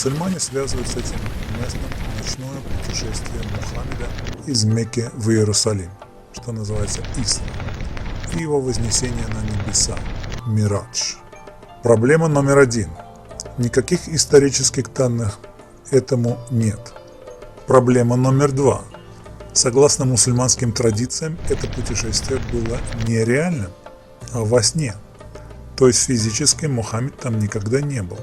Мусульмане связывают с этим местом ночное путешествие Мухаммеда из Мекки в Иерусалим, что называется Исра, и его вознесение на небеса, Мирадж. Проблема номер один. Никаких исторических данных этому нет. Проблема номер два. Согласно мусульманским традициям, это путешествие было нереальным, а во сне. То есть физически Мухаммед там никогда не был.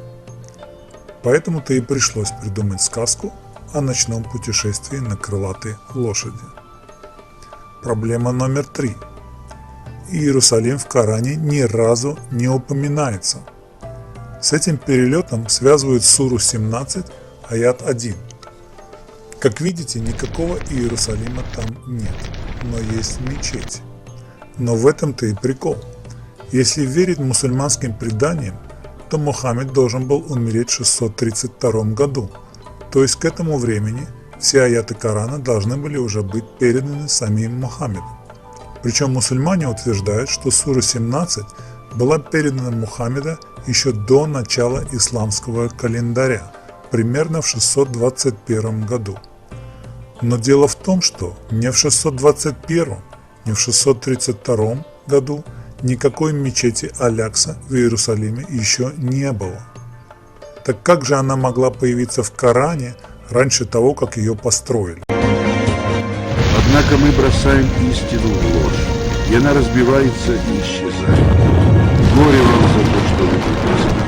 Поэтому-то и пришлось придумать сказку о ночном путешествии на крылатой лошади. Проблема номер три. Иерусалим в Коране ни разу не упоминается. С этим перелетом связывают суру 17, аят 1. Как видите, никакого Иерусалима там нет, но есть мечеть. Но в этом-то и прикол. Если верить мусульманским преданиям, то Мухаммед должен был умереть в 632 году, то есть к этому времени все аяты Корана должны были уже быть переданы самим Мухаммеду. Причем мусульмане утверждают, что сура 17 была передана Мухаммеду еще до начала исламского календаря, примерно в 621 году. Но дело в том, что ни в 621, ни в 632 году никакой мечети Алякса в Иерусалиме еще не было. Так как же она могла появиться в Коране раньше того, как ее построили? Однако мы бросаем истину в ложь, и она разбивается и исчезает. Горе вам за то, что вы прекрасны.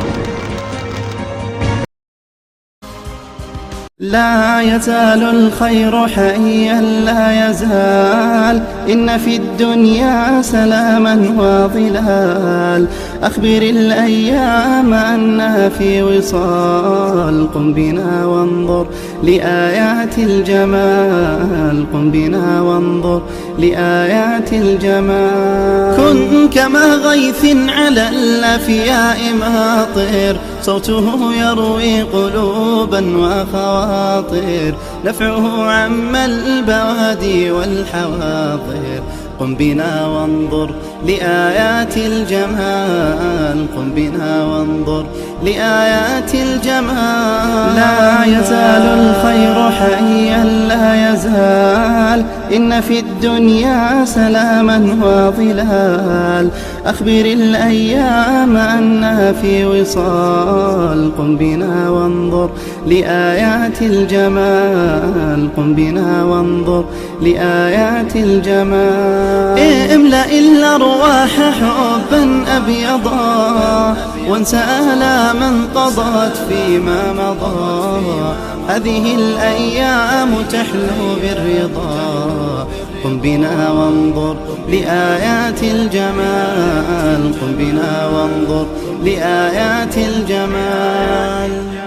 لا يزال الخير حيا لا يزال إن في الدنيا سلاما وظلال أخبر الأيام أنها في وصال قم بنا وانظر لآيات الجمال قم بنا وانظر لآيات الجمال كن كما غيث على الأفياء ماطر صوته يروي قلوبا وخواطر نفعه عم البوادي والحواضر قم بنا وانظر لآيات الجمال قم بنا وانظر لآيات الجمال لا يزال الخير حيا لا يزال إن في الدنيا سلاما وظلال أخبر الأيام أنها في وصال قم بنا وانظر لآيات الجمال قم بنا وانظر لآيات الجمال املأ الأرواح حبا أبيضا وانسى آلاما قضت فيما مضى هذه الأيام تحلو بالرضا قم بنا وانظر لآيات الجمال قم بنا وانظر لآيات الجمال